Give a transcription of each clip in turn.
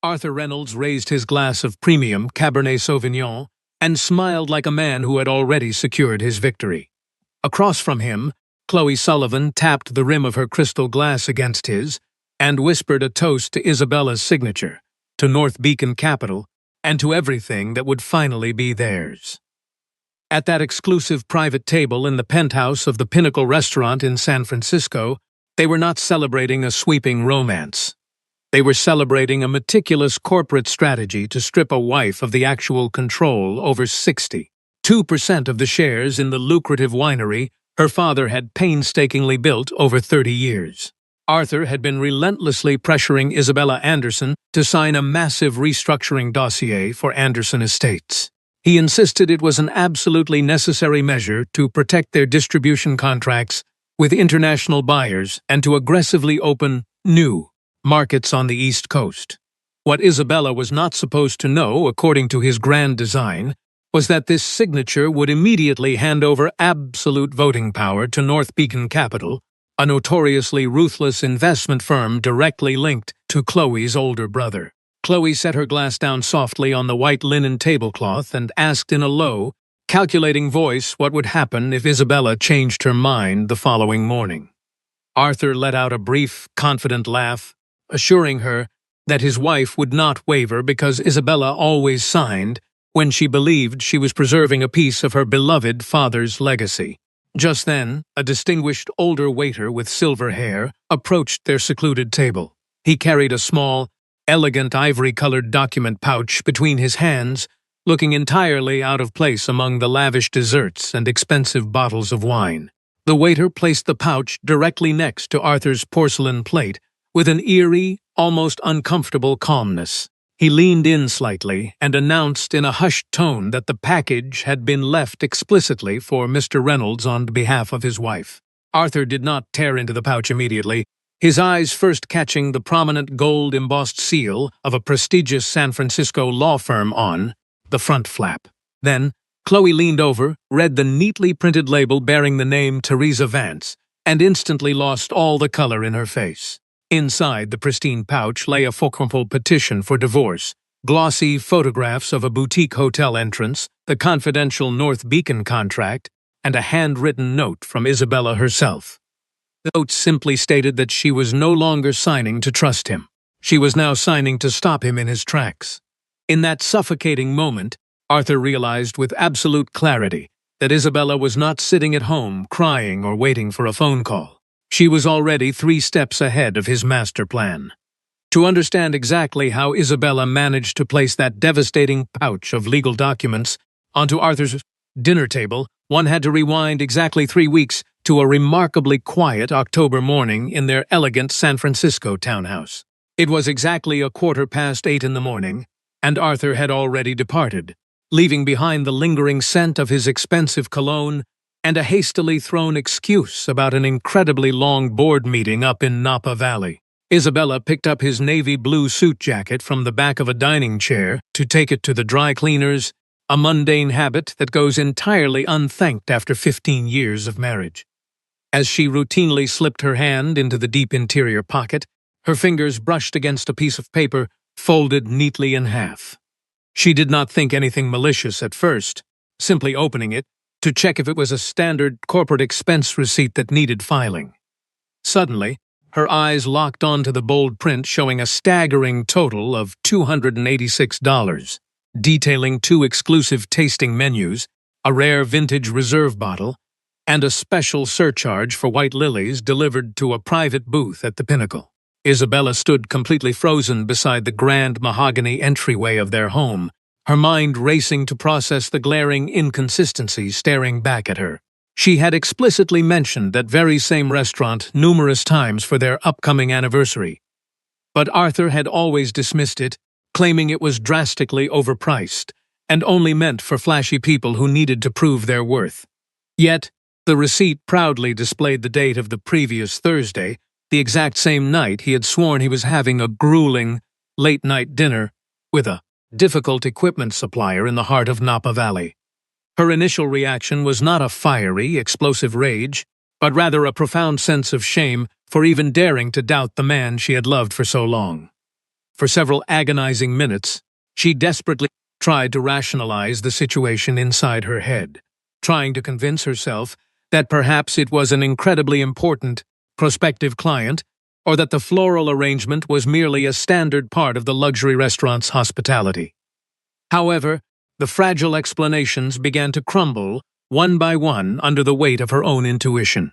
Arthur Reynolds raised his glass of premium Cabernet Sauvignon and smiled like a man who had already secured his victory. Across from him, Chloe Sullivan tapped the rim of her crystal glass against his and whispered a toast to Isabella's signature, to North Beacon Capital, and to everything that would finally be theirs. At that exclusive private table in the penthouse of the Pinnacle restaurant in San Francisco, they were not celebrating a sweeping romance. They were celebrating a meticulous corporate strategy to strip a wife of the actual control over 62% of the shares in the lucrative winery her father had painstakingly built over 30 years. Arthur had been relentlessly pressuring Isabella Anderson to sign a massive restructuring dossier for Anderson Estates. He insisted it was an absolutely necessary measure to protect their distribution contracts with international buyers and to aggressively open new markets on the East Coast. What Isabella was not supposed to know, according to his grand design, was that this signature would immediately hand over absolute voting power to North Beacon Capital, a notoriously ruthless investment firm directly linked to Chloe's older brother. Chloe set her glass down softly on the white linen tablecloth and asked in a low, calculating voice what would happen if Isabella changed her mind the following morning. Arthur let out a brief, confident laugh, assuring her that his wife would not waver because Isabella always signed when she believed she was preserving a piece of her beloved father's legacy. Just then, a distinguished older waiter with silver hair approached their secluded table. He carried a small, elegant ivory-colored document pouch between his hands, looking entirely out of place among the lavish desserts and expensive bottles of wine. The waiter placed the pouch directly next to Arthur's porcelain plate with an eerie, almost uncomfortable calmness. He leaned in slightly and announced in a hushed tone that the package had been left explicitly for Mr. Reynolds on behalf of his wife. Arthur did not tear into the pouch immediately, his eyes first catching the prominent gold-embossed seal of a prestigious San Francisco law firm on the front flap. Then, Chloe leaned over, read the neatly printed label bearing the name Teresa Vance, and instantly lost all the color in her face. Inside the pristine pouch lay a crumpled petition for divorce, glossy photographs of a boutique hotel entrance, the confidential North Beacon contract, and a handwritten note from Isabella herself. The note simply stated that she was no longer signing to trust him. She was now signing to stop him in his tracks. In that suffocating moment, Arthur realized with absolute clarity that Isabella was not sitting at home crying or waiting for a phone call. She was already 3 steps ahead of his master plan. To understand exactly how Isabella managed to place that devastating pouch of legal documents onto Arthur's dinner table, one had to rewind exactly 3 weeks to a remarkably quiet October morning in their elegant San Francisco townhouse. It was exactly 8:15 in the morning, and Arthur had already departed, leaving behind the lingering scent of his expensive cologne and a hastily thrown excuse about an incredibly long board meeting up in Napa Valley. Isabella picked up his navy blue suit jacket from the back of a dining chair to take it to the dry cleaners, a mundane habit that goes entirely unthanked after 15 years of marriage. As she routinely slipped her hand into the deep interior pocket, her fingers brushed against a piece of paper folded neatly in half. She did not think anything malicious at first, simply opening it to check if it was a standard corporate expense receipt that needed filing. Suddenly, her eyes locked onto the bold print showing a staggering total of $286, detailing 2 exclusive tasting menus, a rare vintage reserve bottle, and a special surcharge for white lilies delivered to a private booth at the Pinnacle. Isabella stood completely frozen beside the grand mahogany entryway of their home, her mind racing to process the glaring inconsistencies staring back at her. She had explicitly mentioned that very same restaurant numerous times for their upcoming anniversary, but Arthur had always dismissed it, claiming it was drastically overpriced and only meant for flashy people who needed to prove their worth. Yet, the receipt proudly displayed the date of the previous Thursday, the exact same night he had sworn he was having a grueling, late-night dinner with a difficult equipment supplier in the heart of Napa Valley. Her initial reaction was not a fiery, explosive rage, but rather a profound sense of shame for even daring to doubt the man she had loved for so long. For several agonizing minutes, she desperately tried to rationalize the situation inside her head, trying to convince herself that perhaps it was an incredibly important prospective client, or that the floral arrangement was merely a standard part of the luxury restaurant's hospitality. However, the fragile explanations began to crumble one by one under the weight of her own intuition.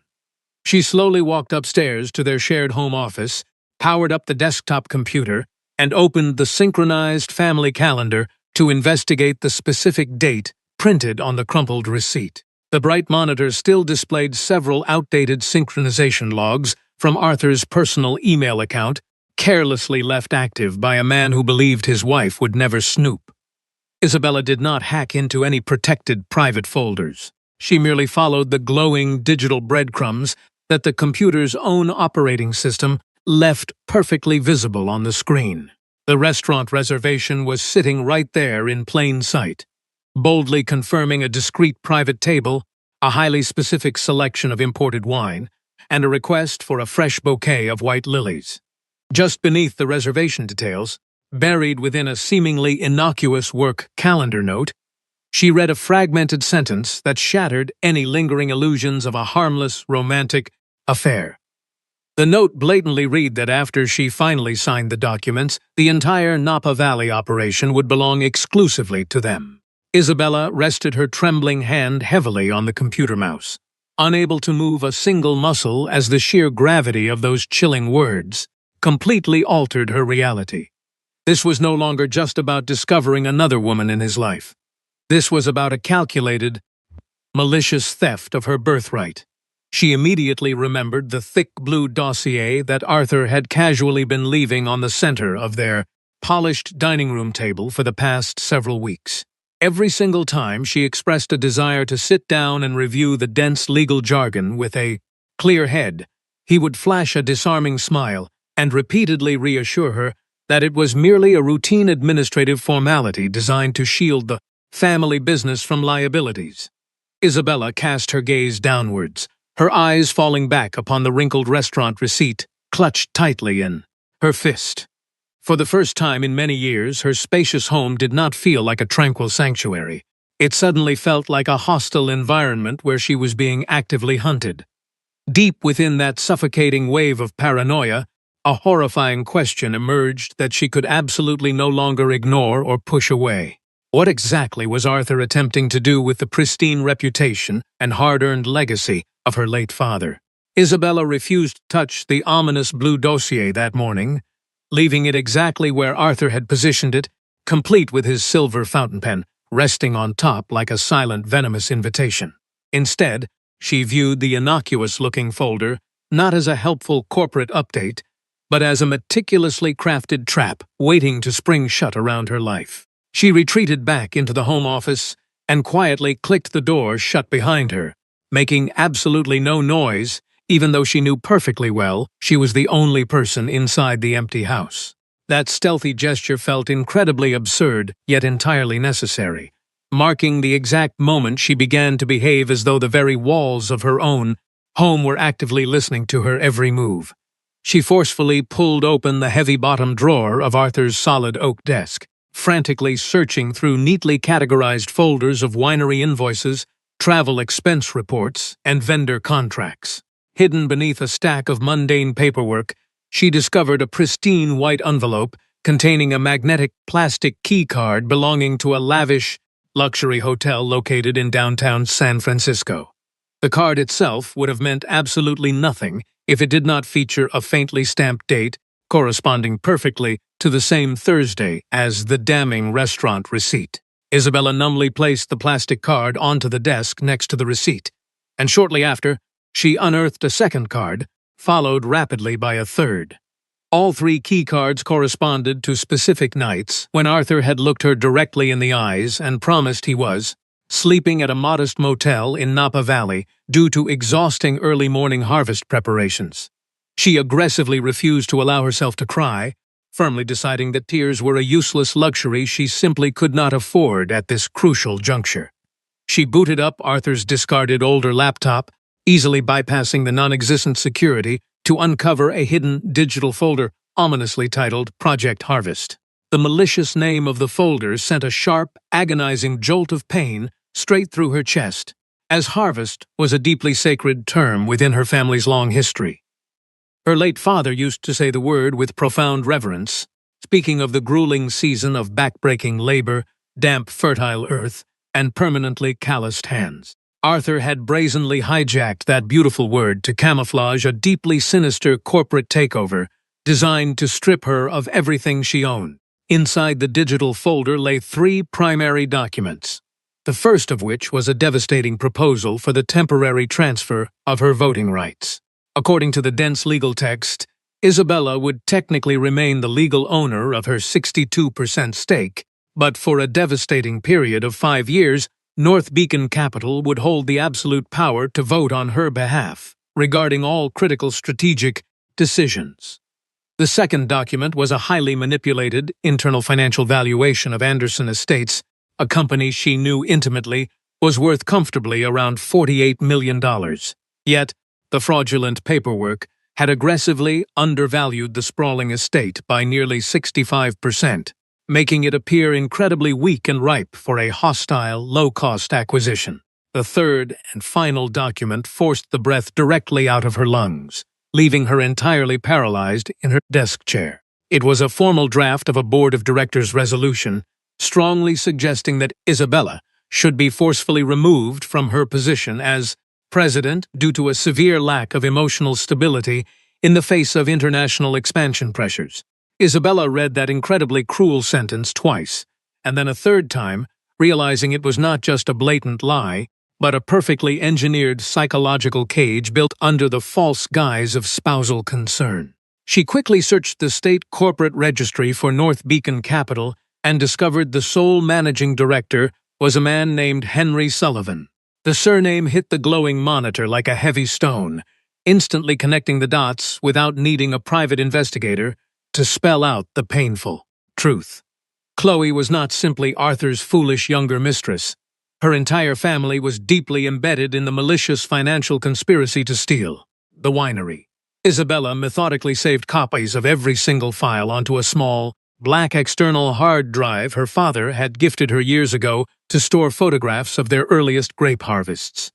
She slowly walked upstairs to their shared home office, powered up the desktop computer, and opened the synchronized family calendar to investigate the specific date printed on the crumpled receipt. The bright monitor still displayed several outdated synchronization logs from Arthur's personal email account, carelessly left active by a man who believed his wife would never snoop. Isabella did not hack into any protected private folders. She merely followed the glowing digital breadcrumbs that the computer's own operating system left perfectly visible on the screen. The restaurant reservation was sitting right there in plain sight, boldly confirming a discreet private table, a highly specific selection of imported wine, and a request for a fresh bouquet of white lilies. Just beneath the reservation details, buried within a seemingly innocuous work calendar note, she read a fragmented sentence that shattered any lingering illusions of a harmless, romantic affair. The note blatantly read that after she finally signed the documents, the entire Napa Valley operation would belong exclusively to them. Isabella rested her trembling hand heavily on the computer mouse, unable to move a single muscle as the sheer gravity of those chilling words completely altered her reality. This was no longer just about discovering another woman in his life. This was about a calculated, malicious theft of her birthright. She immediately remembered the thick blue dossier that Arthur had casually been leaving on the center of their polished dining room table for the past several weeks. Every single time she expressed a desire to sit down and review the dense legal jargon with a clear head, he would flash a disarming smile and repeatedly reassure her that it was merely a routine administrative formality designed to shield the family business from liabilities. Isabella cast her gaze downwards, her eyes falling back upon the wrinkled restaurant receipt, clutched tightly in her fist. For the first time in many years, her spacious home did not feel like a tranquil sanctuary. It suddenly felt like a hostile environment where she was being actively hunted. Deep within that suffocating wave of paranoia, a horrifying question emerged that she could absolutely no longer ignore or push away. What exactly was Arthur attempting to do with the pristine reputation and hard-earned legacy of her late father? Isabella refused to touch the ominous blue dossier that morning, leaving it exactly where Arthur had positioned it, complete with his silver fountain pen resting on top like a silent, venomous invitation. Instead, she viewed the innocuous-looking folder not as a helpful corporate update, but as a meticulously crafted trap waiting to spring shut around her life. She retreated back into the home office and quietly clicked the door shut behind her, making absolutely no noise, even though she knew perfectly well she was the only person inside the empty house. That stealthy gesture felt incredibly absurd, yet entirely necessary, marking the exact moment she began to behave as though the very walls of her own home were actively listening to her every move. She forcefully pulled open the heavy-bottomed drawer of Arthur's solid oak desk, frantically searching through neatly categorized folders of winery invoices, travel expense reports, and vendor contracts. Hidden beneath a stack of mundane paperwork, she discovered a pristine white envelope containing a magnetic plastic key card belonging to a lavish luxury hotel located in downtown San Francisco. The card itself would have meant absolutely nothing if it did not feature a faintly stamped date corresponding perfectly to the same Thursday as the damning restaurant receipt. Isabella numbly placed the plastic card onto the desk next to the receipt, and shortly after, she unearthed a second card, followed rapidly by a third. All three key cards corresponded to specific nights when Arthur had looked her directly in the eyes and promised he was sleeping at a modest motel in Napa Valley due to exhausting early morning harvest preparations. She aggressively refused to allow herself to cry, firmly deciding that tears were a useless luxury she simply could not afford at this crucial juncture. She booted up Arthur's discarded older laptop, easily bypassing the non-existent security to uncover a hidden digital folder ominously titled Project Harvest. The malicious name of the folder sent a sharp, agonizing jolt of pain straight through her chest, as harvest was a deeply sacred term within her family's long history. Her late father used to say the word with profound reverence, speaking of the grueling season of backbreaking labor, damp, fertile earth, and permanently calloused hands. Arthur had brazenly hijacked that beautiful word to camouflage a deeply sinister corporate takeover designed to strip her of everything she owned. Inside the digital folder lay 3 primary documents, the first of which was a devastating proposal for the temporary transfer of her voting rights. According to the dense legal text, Isabella would technically remain the legal owner of her 62% stake, but for a devastating period of 5 years, North Beacon Capital would hold the absolute power to vote on her behalf, regarding all critical strategic decisions. The second document was a highly manipulated internal financial valuation of Anderson Estates, a company she knew intimately was worth comfortably around $48 million. Yet, the fraudulent paperwork had aggressively undervalued the sprawling estate by nearly 65%, making it appear incredibly weak and ripe for a hostile, low-cost acquisition. The third and final document forced the breath directly out of her lungs, leaving her entirely paralyzed in her desk chair. It was a formal draft of a board of directors resolution, strongly suggesting that Isabella should be forcefully removed from her position as president due to a severe lack of emotional stability in the face of international expansion pressures. Isabella read that incredibly cruel sentence twice, and then a third time, realizing it was not just a blatant lie, but a perfectly engineered psychological cage built under the false guise of spousal concern. She quickly searched the state corporate registry for North Beacon Capital and discovered the sole managing director was a man named Henry Sullivan. The surname hit the glowing monitor like a heavy stone, instantly connecting the dots without needing a private investigator to spell out the painful truth. Chloe was not simply Arthur's foolish younger mistress. Her entire family was deeply embedded in the malicious financial conspiracy to steal the winery. Isabella methodically saved copies of every single file onto a small, black external hard drive her father had gifted her years ago to store photographs of their earliest grape harvests.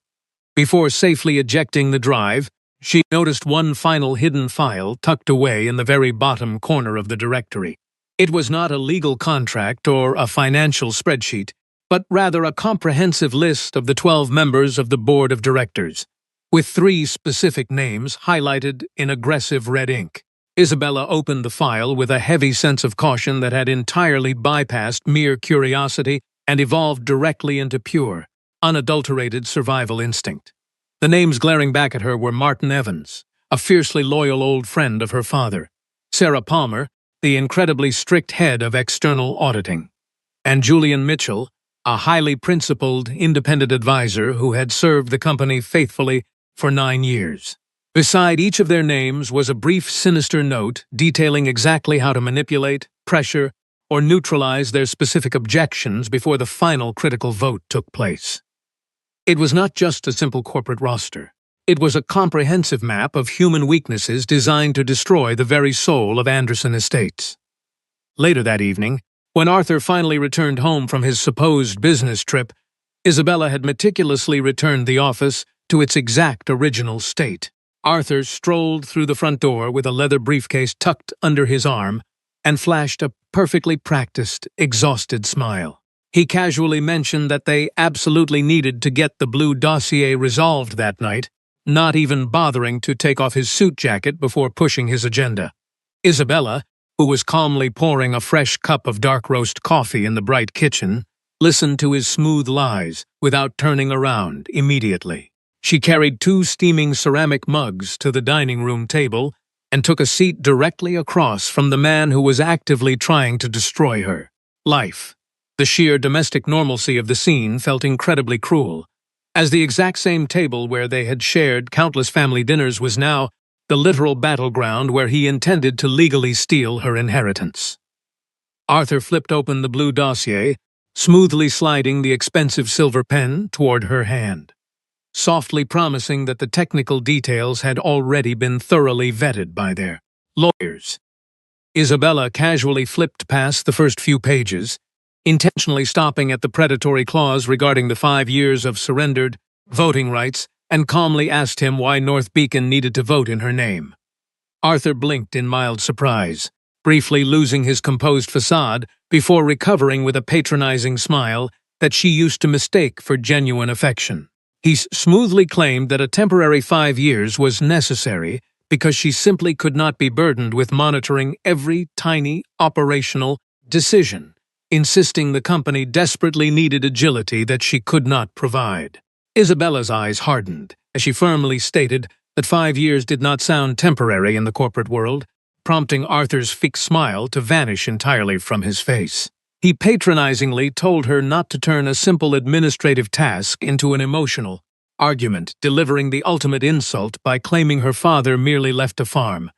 Before safely ejecting the drive, she noticed one final hidden file tucked away in the very bottom corner of the directory. It was not a legal contract or a financial spreadsheet, but rather a comprehensive list of the 12 members of the board of directors, with 3 specific names highlighted in aggressive red ink. Isabella opened the file with a heavy sense of caution that had entirely bypassed mere curiosity and evolved directly into pure, unadulterated survival instinct. The names glaring back at her were Martin Evans, a fiercely loyal old friend of her father, Sarah Palmer, the incredibly strict head of external auditing, and Julian Mitchell, a highly principled, independent advisor who had served the company faithfully for 9 years. Beside each of their names was a brief, sinister note detailing exactly how to manipulate, pressure, or neutralize their specific objections before the final critical vote took place. It was not just a simple corporate roster. It was a comprehensive map of human weaknesses designed to destroy the very soul of Anderson Estates. Later that evening, when Arthur finally returned home from his supposed business trip, Isabella had meticulously returned the office to its exact original state. Arthur strolled through the front door with a leather briefcase tucked under his arm and flashed a perfectly practiced, exhausted smile. He casually mentioned that they absolutely needed to get the blue dossier resolved that night, not even bothering to take off his suit jacket before pushing his agenda. Isabella, who was calmly pouring a fresh cup of dark roast coffee in the bright kitchen, listened to his smooth lies without turning around immediately. She carried 2 steaming ceramic mugs to the dining room table and took a seat directly across from the man who was actively trying to destroy her life. The sheer domestic normalcy of the scene felt incredibly cruel, as the exact same table where they had shared countless family dinners was now the literal battleground where he intended to legally steal her inheritance. Arthur flipped open the blue dossier, smoothly sliding the expensive silver pen toward her hand, softly promising that the technical details had already been thoroughly vetted by their lawyers. Isabella casually flipped past the first few pages, intentionally stopping at the predatory clause regarding the 5 years of surrendered voting rights, and calmly asked him why North Beacon needed to vote in her name. Arthur blinked in mild surprise, briefly losing his composed facade before recovering with a patronizing smile that she used to mistake for genuine affection. He smoothly claimed that a temporary 5 years was necessary because she simply could not be burdened with monitoring every tiny operational decision, insisting the company desperately needed agility that she could not provide. Isabella's eyes hardened as she firmly stated that 5 years did not sound temporary in the corporate world, prompting Arthur's fixed smile to vanish entirely from his face. He patronizingly told her not to turn a simple administrative task into an emotional argument, delivering the ultimate insult by claiming her father merely left a farm.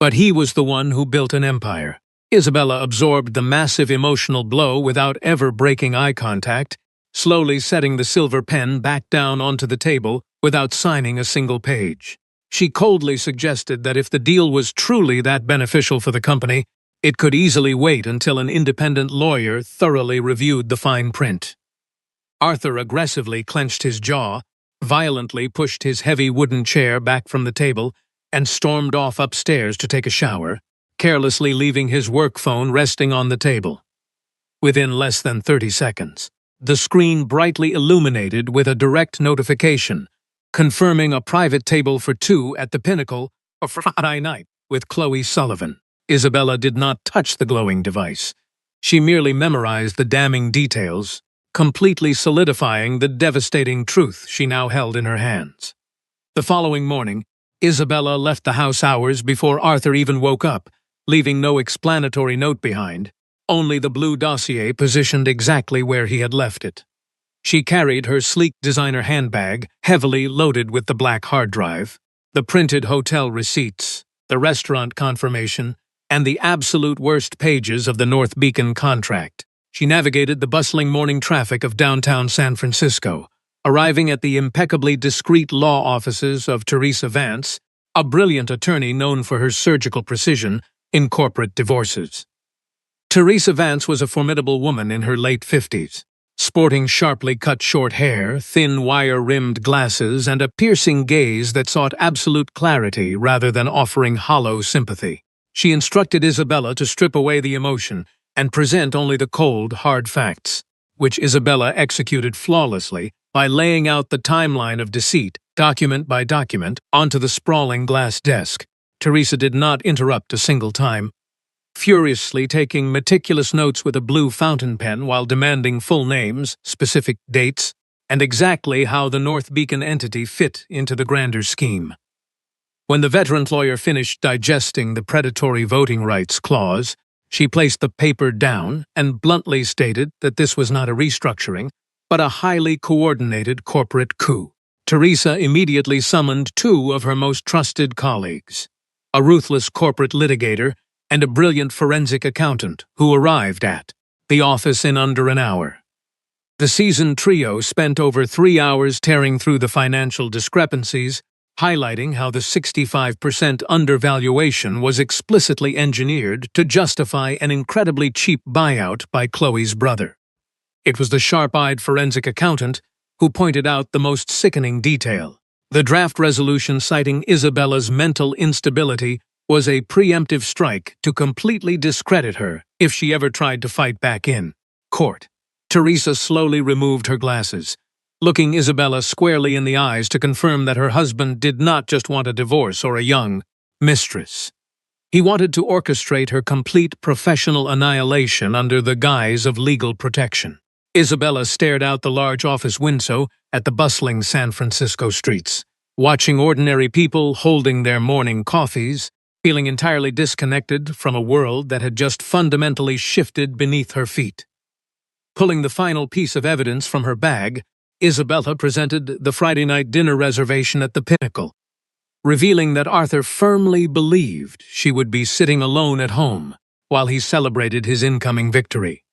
But he was the one who built an empire. Isabella absorbed the massive emotional blow without ever breaking eye contact, slowly setting the silver pen back down onto the table without signing a single page. She coldly suggested that if the deal was truly that beneficial for the company, it could easily wait until an independent lawyer thoroughly reviewed the fine print. Arthur aggressively clenched his jaw, violently pushed his heavy wooden chair back from the table, and stormed off upstairs to take a shower, carelessly leaving his work phone resting on the table. Within less than 30 seconds, the screen brightly illuminated with a direct notification, confirming a private table for 2 at the Pinnacle for Friday night with Chloe Sullivan. Isabella did not touch the glowing device. She merely memorized the damning details, completely solidifying the devastating truth she now held in her hands. The following morning, Isabella left the house hours before Arthur even woke up, leaving no explanatory note behind, only the blue dossier positioned exactly where he had left it. She carried her sleek designer handbag, heavily loaded with the black hard drive, the printed hotel receipts, the restaurant confirmation, and the absolute worst pages of the North Beacon contract. She navigated the bustling morning traffic of downtown San Francisco, arriving at the impeccably discreet law offices of Teresa Vance, a brilliant attorney known for her surgical precision in corporate divorces. Teresa Vance was a formidable woman in her late 50s, sporting sharply cut short hair, thin wire-rimmed glasses, and a piercing gaze that sought absolute clarity rather than offering hollow sympathy. She instructed Isabella to strip away the emotion and present only the cold, hard facts, which Isabella executed flawlessly by laying out the timeline of deceit, document by document, onto the sprawling glass desk. Teresa did not interrupt a single time, furiously taking meticulous notes with a blue fountain pen while demanding full names, specific dates, and exactly how the North Beacon entity fit into the grander scheme. When the veteran lawyer finished digesting the predatory voting rights clause, she placed the paper down and bluntly stated that this was not a restructuring, but a highly coordinated corporate coup. Teresa immediately summoned 2 of her most trusted colleagues, a ruthless corporate litigator and a brilliant forensic accountant, who arrived at the office in under an hour. The seasoned trio spent over 3 hours tearing through the financial discrepancies, highlighting how the 65% undervaluation was explicitly engineered to justify an incredibly cheap buyout by Chloe's brother. It was the sharp-eyed forensic accountant who pointed out the most sickening detail. The draft resolution citing Isabella's mental instability was a preemptive strike to completely discredit her if she ever tried to fight back in court. Teresa slowly removed her glasses, looking Isabella squarely in the eyes to confirm that her husband did not just want a divorce or a young mistress. He wanted to orchestrate her complete professional annihilation under the guise of legal protection. Isabella stared out the large office window at the bustling San Francisco streets, watching ordinary people holding their morning coffees, feeling entirely disconnected from a world that had just fundamentally shifted beneath her feet. Pulling the final piece of evidence from her bag, Isabella presented the Friday night dinner reservation at the Pinnacle, revealing that Arthur firmly believed she would be sitting alone at home while he celebrated his incoming victory.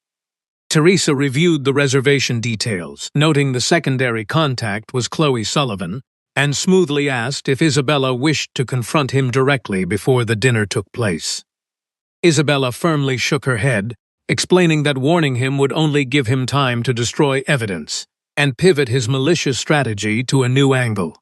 Teresa reviewed the reservation details, noting the secondary contact was Chloe Sullivan, and smoothly asked if Isabella wished to confront him directly before the dinner took place. Isabella firmly shook her head, explaining that warning him would only give him time to destroy evidence and pivot his malicious strategy to a new angle.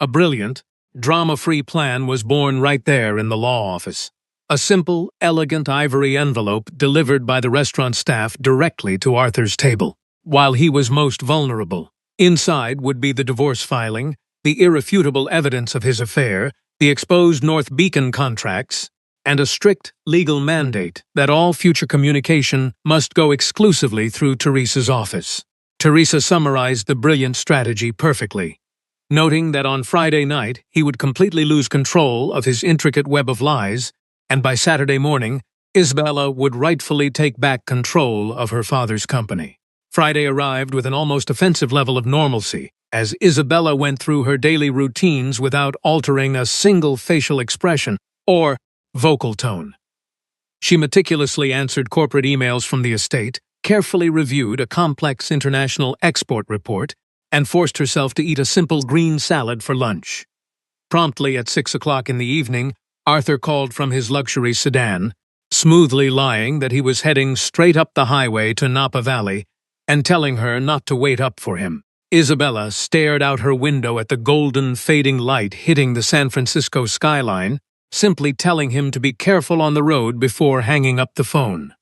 A brilliant, drama-free plan was born right there in the law office. A simple, elegant ivory envelope delivered by the restaurant staff directly to Arthur's table. While he was most vulnerable, inside would be the divorce filing, the irrefutable evidence of his affair, the exposed North Beacon contracts, and a strict legal mandate that all future communication must go exclusively through Teresa's office. Teresa summarized the brilliant strategy perfectly, noting that on Friday night he would completely lose control of his intricate web of lies, and by Saturday morning, Isabella would rightfully take back control of her father's company. Friday arrived with an almost offensive level of normalcy, as Isabella went through her daily routines without altering a single facial expression or vocal tone. She meticulously answered corporate emails from the estate, carefully reviewed a complex international export report, and forced herself to eat a simple green salad for lunch. Promptly at 6 o'clock in the evening, Arthur called from his luxury sedan, smoothly lying that he was heading straight up the highway to Napa Valley and telling her not to wait up for him. Isabella stared out her window at the golden fading light hitting the San Francisco skyline, simply telling him to be careful on the road before hanging up the phone.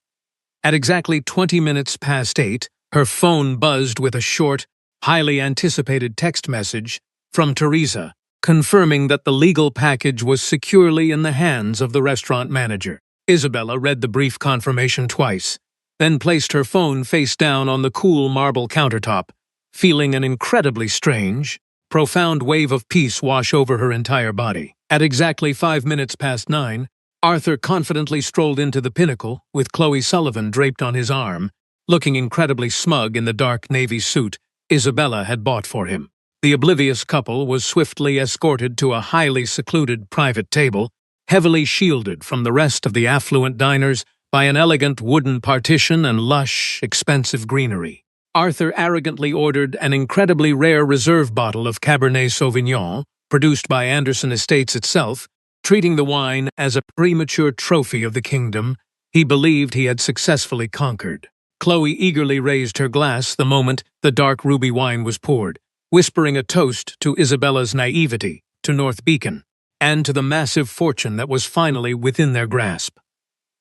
At exactly 20 minutes past 8, her phone buzzed with a short, highly anticipated text message from Teresa, confirming that the legal package was securely in the hands of the restaurant manager. Isabella read the brief confirmation twice, then placed her phone face down on the cool marble countertop, feeling an incredibly strange, profound wave of peace wash over her entire body. At exactly 5 minutes past 9, Arthur confidently strolled into the Pinnacle with Chloe Sullivan draped on his arm, looking incredibly smug in the dark navy suit Isabella had bought for him. The oblivious couple was swiftly escorted to a highly secluded private table, heavily shielded from the rest of the affluent diners by an elegant wooden partition and lush, expensive greenery. Arthur arrogantly ordered an incredibly rare reserve bottle of Cabernet Sauvignon, produced by Anderson Estates itself, treating the wine as a premature trophy of the kingdom he believed he had successfully conquered. Chloe eagerly raised her glass the moment the dark ruby wine was poured, whispering a toast to Isabella's naivety, to North Beacon, and to the massive fortune that was finally within their grasp.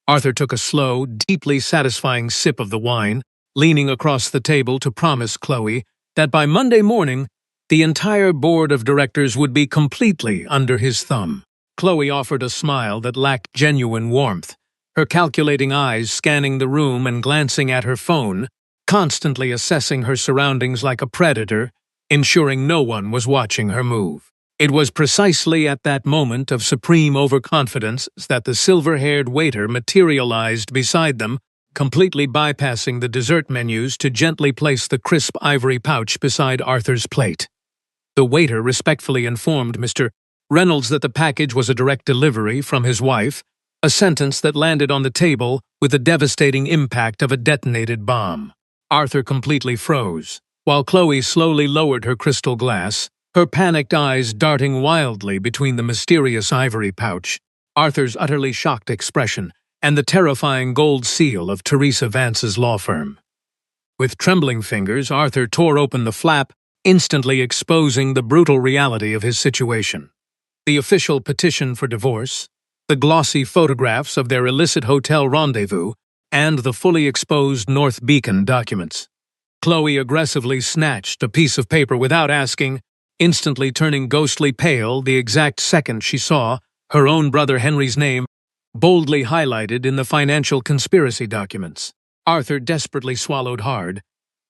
Arthur took a slow, deeply satisfying sip of the wine, leaning across the table to promise Chloe that by Monday morning, the entire board of directors would be completely under his thumb. Chloe offered a smile that lacked genuine warmth, her calculating eyes scanning the room and glancing at her phone, constantly assessing her surroundings like a predator, ensuring no one was watching her move. It was precisely at that moment of supreme overconfidence that the silver-haired waiter materialized beside them, completely bypassing the dessert menus to gently place the crisp ivory pouch beside Arthur's plate. The waiter respectfully informed Mr. Reynolds that the package was a direct delivery from his wife, a sentence that landed on the table with the devastating impact of a detonated bomb. Arthur completely froze, while Chloe slowly lowered her crystal glass, her panicked eyes darting wildly between the mysterious ivory pouch, Arthur's utterly shocked expression, and the terrifying gold seal of Teresa Vance's law firm. With trembling fingers, Arthur tore open the flap, instantly exposing the brutal reality of his situation. The official petition for divorce, the glossy photographs of their illicit hotel rendezvous, and the fully exposed North Beacon documents. Chloe aggressively snatched a piece of paper without asking, instantly turning ghostly pale the exact second she saw her own brother Henry's name boldly highlighted in the financial conspiracy documents. Arthur desperately swallowed hard,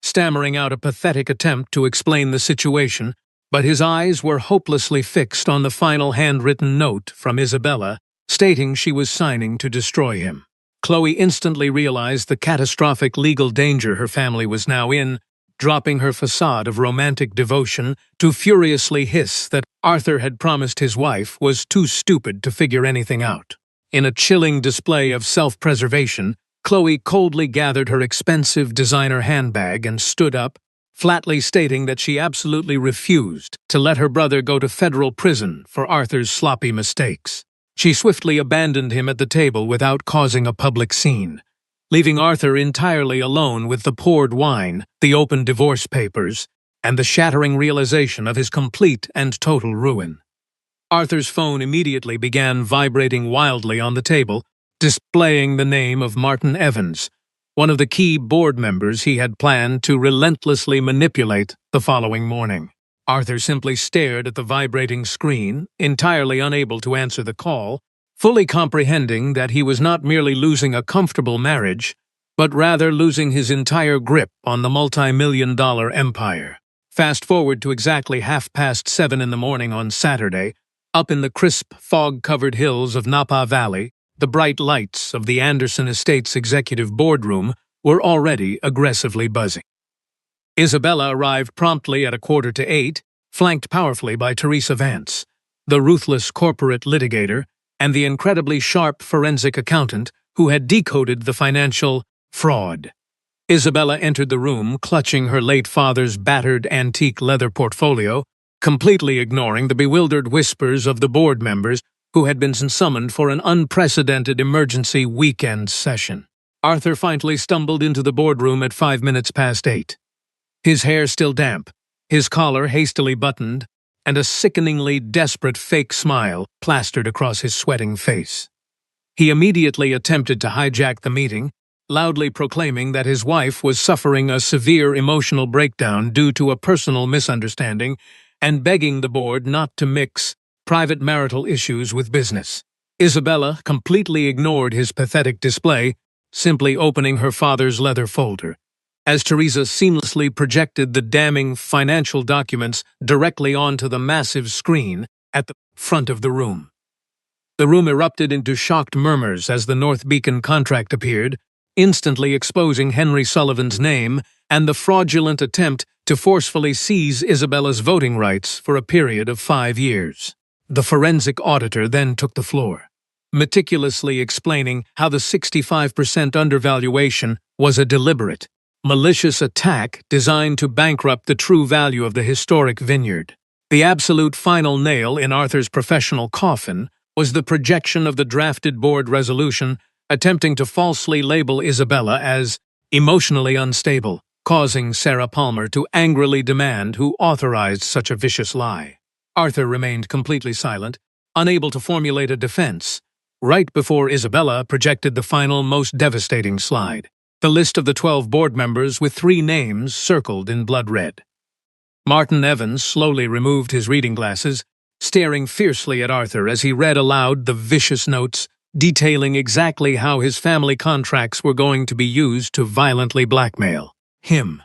stammering out a pathetic attempt to explain the situation, but his eyes were hopelessly fixed on the final handwritten note from Isabella, stating she was signing to destroy him. Chloe instantly realized the catastrophic legal danger her family was now in, dropping her facade of romantic devotion to furiously hiss that Arthur had promised his wife was too stupid to figure anything out. In a chilling display of self-preservation, Chloe coldly gathered her expensive designer handbag and stood up, flatly stating that she absolutely refused to let her brother go to federal prison for Arthur's sloppy mistakes. She swiftly abandoned him at the table without causing a public scene, leaving Arthur entirely alone with the poured wine, the open divorce papers, and the shattering realization of his complete and total ruin. Arthur's phone immediately began vibrating wildly on the table, displaying the name of Martin Evans, one of the key board members he had planned to relentlessly manipulate the following morning. Arthur simply stared at the vibrating screen, entirely unable to answer the call, fully comprehending that he was not merely losing a comfortable marriage, but rather losing his entire grip on the multi-million-dollar empire. Fast forward to exactly 7:30 in the morning on Saturday, up in the crisp, fog-covered hills of Napa Valley, the bright lights of the Anderson Estates executive boardroom were already aggressively buzzing. Isabella arrived promptly at 7:45, flanked powerfully by Teresa Vance, the ruthless corporate litigator, and the incredibly sharp forensic accountant who had decoded the financial fraud. Isabella entered the room clutching her late father's battered antique leather portfolio, completely ignoring the bewildered whispers of the board members who had been summoned for an unprecedented emergency weekend session. Arthur finally stumbled into the boardroom at 8:05. His hair still damp, his collar hastily buttoned, and a sickeningly desperate fake smile plastered across his sweating face. He immediately attempted to hijack the meeting, loudly proclaiming that his wife was suffering a severe emotional breakdown due to a personal misunderstanding and begging the board not to mix private marital issues with business. Isabella completely ignored his pathetic display, simply opening her father's leather folder, as Teresa seamlessly projected the damning financial documents directly onto the massive screen at the front of the room. The room erupted into shocked murmurs as the North Beacon contract appeared, instantly exposing Henry Sullivan's name and the fraudulent attempt to forcefully seize Isabella's voting rights for a period of 5 years. The forensic auditor then took the floor, meticulously explaining how the 65% undervaluation was a deliberate, malicious attack designed to bankrupt the true value of the historic vineyard. The absolute final nail in Arthur's professional coffin was the projection of the drafted board resolution attempting to falsely label Isabella as emotionally unstable, causing Sarah Palmer to angrily demand who authorized such a vicious lie. Arthur remained completely silent, unable to formulate a defense, right before Isabella projected the final, most devastating slide, the list of the 12 board members with 3 names circled in blood red. Martin Evans slowly removed his reading glasses, staring fiercely at Arthur as he read aloud the vicious notes detailing exactly how his family contracts were going to be used to violently blackmail him.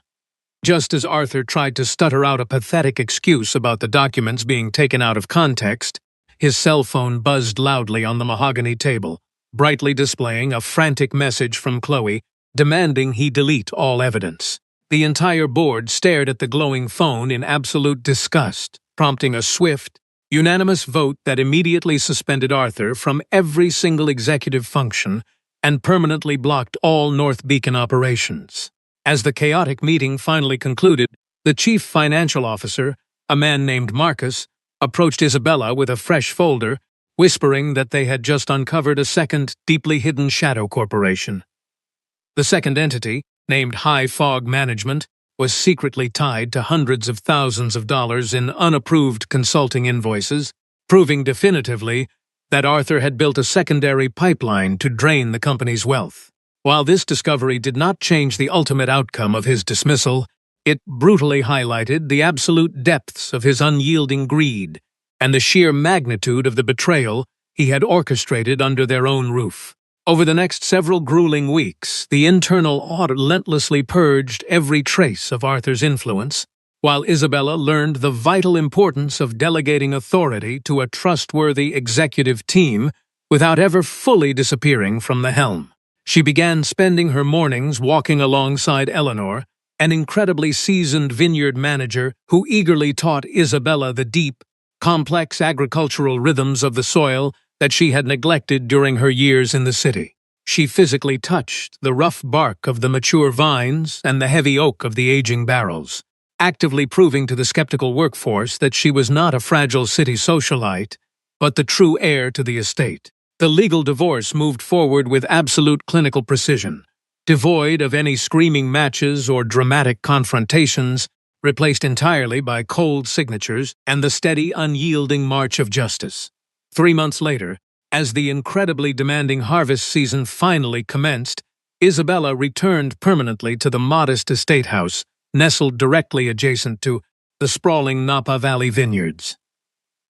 Just as Arthur tried to stutter out a pathetic excuse about the documents being taken out of context, his cell phone buzzed loudly on the mahogany table, brightly displaying a frantic message from Chloe demanding he delete all evidence. The entire board stared at the glowing phone in absolute disgust, prompting a swift, unanimous vote that immediately suspended Arthur from every single executive function and permanently blocked all North Beacon operations. As the chaotic meeting finally concluded, the chief financial officer, a man named Marcus, approached Isabella with a fresh folder, whispering that they had just uncovered a second, deeply hidden shadow corporation. The second entity, named High Fog Management, was secretly tied to hundreds of thousands of dollars in unapproved consulting invoices, proving definitively that Arthur had built a secondary pipeline to drain the company's wealth. While this discovery did not change the ultimate outcome of his dismissal, it brutally highlighted the absolute depths of his unyielding greed and the sheer magnitude of the betrayal he had orchestrated under their own roof. Over the next several grueling weeks, the internal audit relentlessly purged every trace of Arthur's influence, while Isabella learned the vital importance of delegating authority to a trustworthy executive team without ever fully disappearing from the helm. She began spending her mornings walking alongside Eleanor, an incredibly seasoned vineyard manager who eagerly taught Isabella the deep, complex agricultural rhythms of the soil that she had neglected during her years in the city. She physically touched the rough bark of the mature vines and the heavy oak of the aging barrels, actively proving to the skeptical workforce that she was not a fragile city socialite, but the true heir to the estate. The legal divorce moved forward with absolute clinical precision, devoid of any screaming matches or dramatic confrontations, replaced entirely by cold signatures and the steady, unyielding march of justice. 3 months later, as the incredibly demanding harvest season finally commenced, Isabella returned permanently to the modest estate house, nestled directly adjacent to the sprawling Napa Valley vineyards.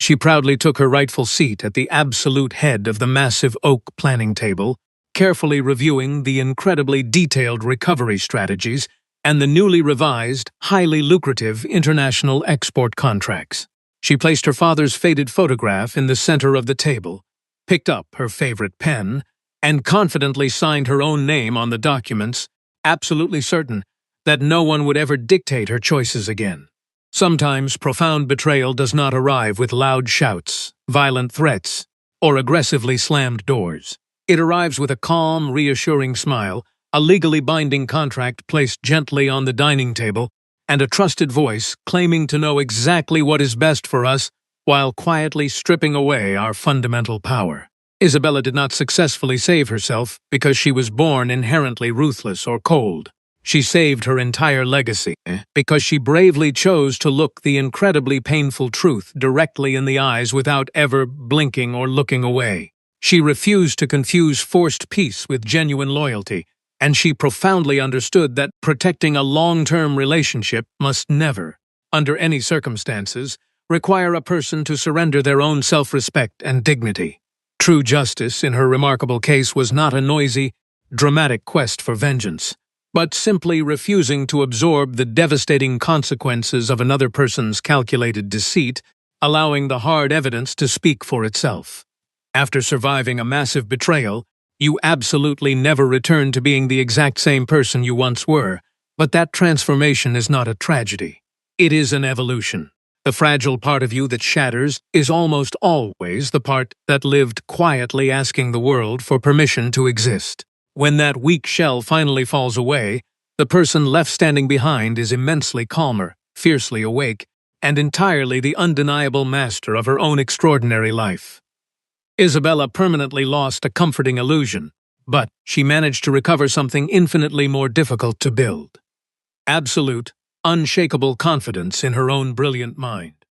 She proudly took her rightful seat at the absolute head of the massive oak planning table, carefully reviewing the incredibly detailed recovery strategies and the newly revised, highly lucrative international export contracts. She placed her father's faded photograph in the center of the table, picked up her favorite pen, and confidently signed her own name on the documents, absolutely certain that no one would ever dictate her choices again. Sometimes profound betrayal does not arrive with loud shouts, violent threats, or aggressively slammed doors. It arrives with a calm, reassuring smile, a legally binding contract placed gently on the dining table, and a trusted voice claiming to know exactly what is best for us while quietly stripping away our fundamental power. Isabella did not successfully save herself because she was born inherently ruthless or cold. She saved her entire legacy because she bravely chose to look the incredibly painful truth directly in the eyes without ever blinking or looking away. She refused to confuse forced peace with genuine loyalty, and she profoundly understood that protecting a long-term relationship must never, under any circumstances, require a person to surrender their own self-respect and dignity. True justice in her remarkable case was not a noisy, dramatic quest for vengeance, but simply refusing to absorb the devastating consequences of another person's calculated deceit, allowing the hard evidence to speak for itself. After surviving a massive betrayal, you absolutely never return to being the exact same person you once were, but that transformation is not a tragedy. It is an evolution. The fragile part of you that shatters is almost always the part that lived quietly asking the world for permission to exist. When that weak shell finally falls away, the person left standing behind is immensely calmer, fiercely awake, and entirely the undeniable master of her own extraordinary life. Isabella permanently lost a comforting illusion, but she managed to recover something infinitely more difficult to build: absolute, unshakable confidence in her own brilliant mind.